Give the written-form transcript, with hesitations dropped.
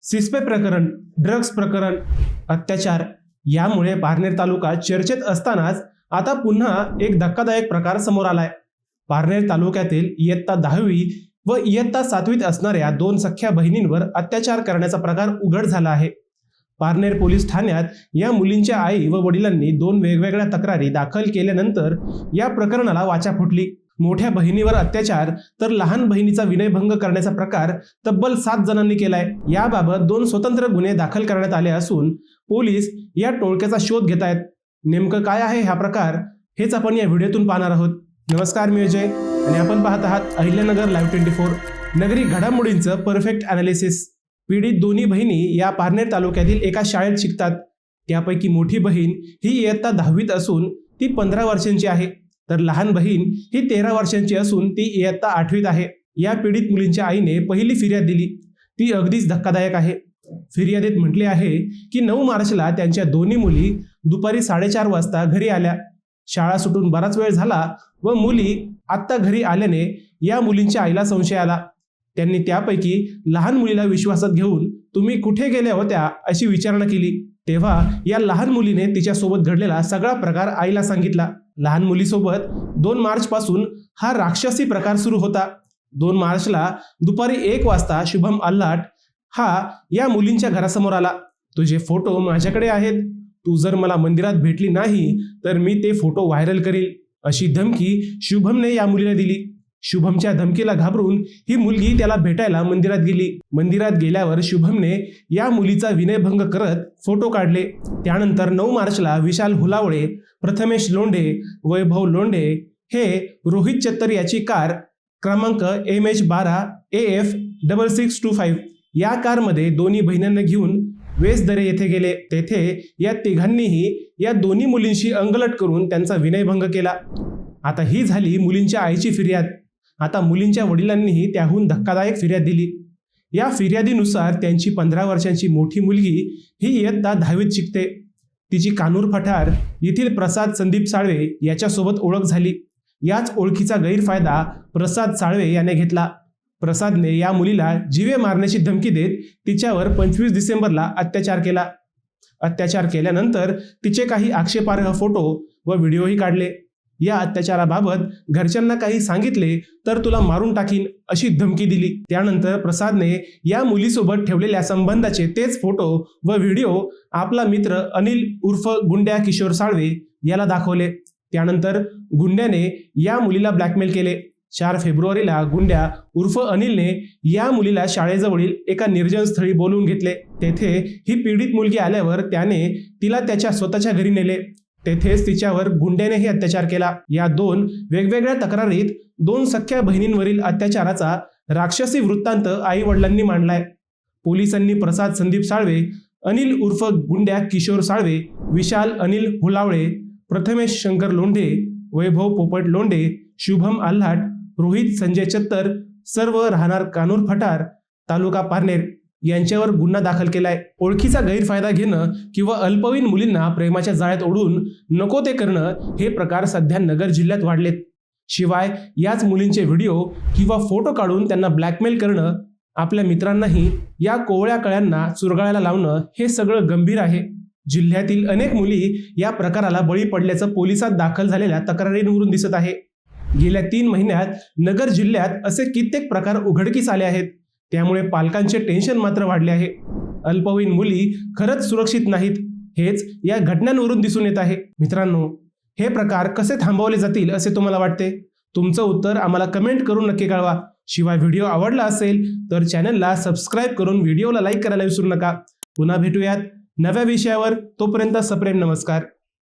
सिस्पे प्रकरण, ड्रग्ज प्रकरण, अत्याचार यामुळे पारनेर तालुका चर्चेत असतानाच आता पुन्हा एक धक्कादायक प्रकार समोर आलाय। पारनेर तालुक्यातील इयत्ता 10वी व इयत्ता 7वीत असणाऱ्या 2 सख्ख्या बहिणींवर अत्याचार करण्याचा प्रकार उघड झाला आहे। पारनेर पोलीस ठाण्यात या मुलींच्या आई व वडिलांनी 2 वेगवेगळ्या तक्रारी दाखल केल्यानंतर या प्रकरणाला वाचा फुटली। मोठ्या बहिणीवर अत्याचार तर लहान बहिणीचा विनयभंग करण्याचा प्रकार तब्बल 7 जणांनी केलाय। याबाबत 2 स्वतंत्र गुन्हे दाखल करण्यात आले असून पोलीस या टोळक्याचा शोध घेत आहेत। नेमकं काय आहे हा प्रकार हेच आपण या व्हिडिओतून पाहणार आहोत। नमस्कार, मी अजय आणि आपण पाहत आहात अहिल्यानगर लाईव्ह 24, नगरी घडामोडींचं परफेक्ट ॲनालिसिस। पीडित दोन्ही बहिणी या पारनेर तालुक्यातील एका शाळेत शिकतात। त्यापैकी मोठी बहीण ही इयत्ता 10वीत असून ती 15 वर्षांची आहे, तर लहान बहीण ही 13 वर्षांची असून ती इयत्ता 8वीत आहे। या पीडित मुलींच्या आईने पहिली फिर्याद दिली, ती अगदीच धक्कादायक आहे। फिर्यादीत म्हटले आहे की 9 मार्चला त्यांच्या दोन्ही मुली दुपारी 4:30 वाजता घरी आल्या। शाळा सुटून बराच वेळ झाला व मुली आत्ता घरी आल्याने या मुलींच्या आईला संशय आला। त्यांनी त्यापैकी लहान मुलीला विश्वासात घेऊन तुम्ही कुठे गेल्या होत्या अशी विचारणा केली। तेव्हा या लहान मुलीने तिच्यासोबत घडलेला सगळा प्रकार आईला सांगितला। लहान मुलीसोबत 2 मार्च पासून हा राक्षसी प्रकार सुरू होता। 2 मार्चला दुपारी 1 वाजता शुभम अल्हाट हा या मुलींच्या घरासमोर आला। तुझे फोटो माझ्याकडे आहेत, तू जर मला मंदिरात भेटली नाही तर मी ते फोटो व्हायरल करील अशी धमकी शुभमने या मुलीला दिली। शुभमच्या धमकीला घाबरून ही मुलगी त्याला भेटायला मंदिरात गेली। मंदिरात गेल्यावर शुभमने या मुलीचा विनयभंग करत फोटो काढले। त्यानंतर 9 मार्चला विशाल हुलावळे, प्रथमेश लोंढे, वैभव लोंढे हे रोहित चत्तर याची कार क्रमांक MH12 AF 6625 या कारमध्ये दोन्ही बहिणींना घेऊन वेसदरे येथे गेले। तेथे या तिघांनीही या दोन्ही मुलींशी अंगलट करून त्यांचा विनयभंग केला। आता ही झाली मुलींच्या आईची फिर्याद। आता मुलींच्या वडिलांनीही त्याहून धक्कादायक फिर्याद दिली। या फिर्यादीनुसार त्यांची 15 वर्षांची मोठी मुलगी ही इयत्ता 10वीत शिकते। तिची कानूर पठार येथील प्रसाद संदीप साळवे याच्यासोबत ओळख झाली। याच ओळखीचा गैरफायदा प्रसाद साळवे याने घेतला। प्रसादने या मुलीला जीवे मारण्याची धमकी देत तिच्यावर 25 डिसेंबरला अत्याचार केला। अत्याचार केल्यानंतर तिचे काही आक्षेपार्ह फोटो व व्हिडिओही काढले। या अत्याचाराबाबत घरच्यांना काही सांगितले तर तुला मारून टाकीन अशी धमकी दिली। त्यानंतर प्रसादने या मुलीसोबत ठेवलेल्या संबंधाचे तेच फोटो व व्हिडिओ आपला मित्र अनिल उर्फ गुंड्या किशोर साळवे याला दाखवले। त्यानंतर गुंड्याने या मुलीला ब्लॅकमेल केले। 4 फेब्रुवारीला गुंड्या उर्फ अनिलने या मुलीला शाळेजवळील एका निर्जन स्थळी बोलवून घेतले। तेथे ही पीडित मुलगी आल्यावर त्याने तिला त्याच्या स्वतःच्या घरी नेले। तेथेच तिच्यावर गुंड्यानेही अत्याचार केला। या 2 वेगवेगळ्या तक्रारीत 2 सख्ख्या बहिणींवरील अत्याचाराचा राक्षसी वृत्तांत आई वडिलांनी मांडलाय। पोलिसांनी प्रसाद संदीप साळवे, अनिल उर्फ गुंड्या किशोर साळवे, विशाल अनिल हुलावळे, प्रथमेश शंकर लोंढे, वैभव पोपट लोंढे, शुभम अल्हाट, रोहित संजय चत्तर सर्व राहणार कानूर फटार, तालुका पारनेर यांच्यावर गुन्हा दाखल केलाय। ओळखीचा गैरफायदा घेणं किंवा अल्पवयीन मुलींना प्रेमाच्या जाळ्यात ओढून नको ते करणं हे प्रकार सध्या नगर जिल्ह्यात वाढलेत। शिवाय याच मुलींचे व्हिडिओ किंवा फोटो काढून त्यांना ब्लॅकमेल करणं, आपल्या मित्रांनाही या कोवळ्या कळ्यांना चुरगाळायला लावणं हे सगळं गंभीर आहे। जिल्ह्यातील अनेक मुली या प्रकाराला बळी पडल्याचं पोलिसात दाखल झालेल्या तक्रारींवरून दिसत आहे। गेल्या 3 महिन्यात नगर जिल्ह्यात असे कित्येक प्रकार उघडकीस आले आहेत। त्यामुळे पालकांचे टेन्शन मात्र वाढले आहे। अल्पवयीन मुली खरंच सुरक्षित नाहीत हेच या घटनांवरून दिसून येत आहे। मित्रांनो, हे प्रकार कसे थांबवले जातील असे तुम्हाला वाटते? तुमचं उत्तर आम्हाला कमेंट करून नक्की कळवा। शिवाय व्हिडिओ आवडला असेल तर चॅनलला सबस्क्राईब करून व्हिडिओला लाईक करायला विसरू नका। पुन्हा भेटूयात नव्या विषयावर, तोपर्यंत सप्रेम नमस्कार।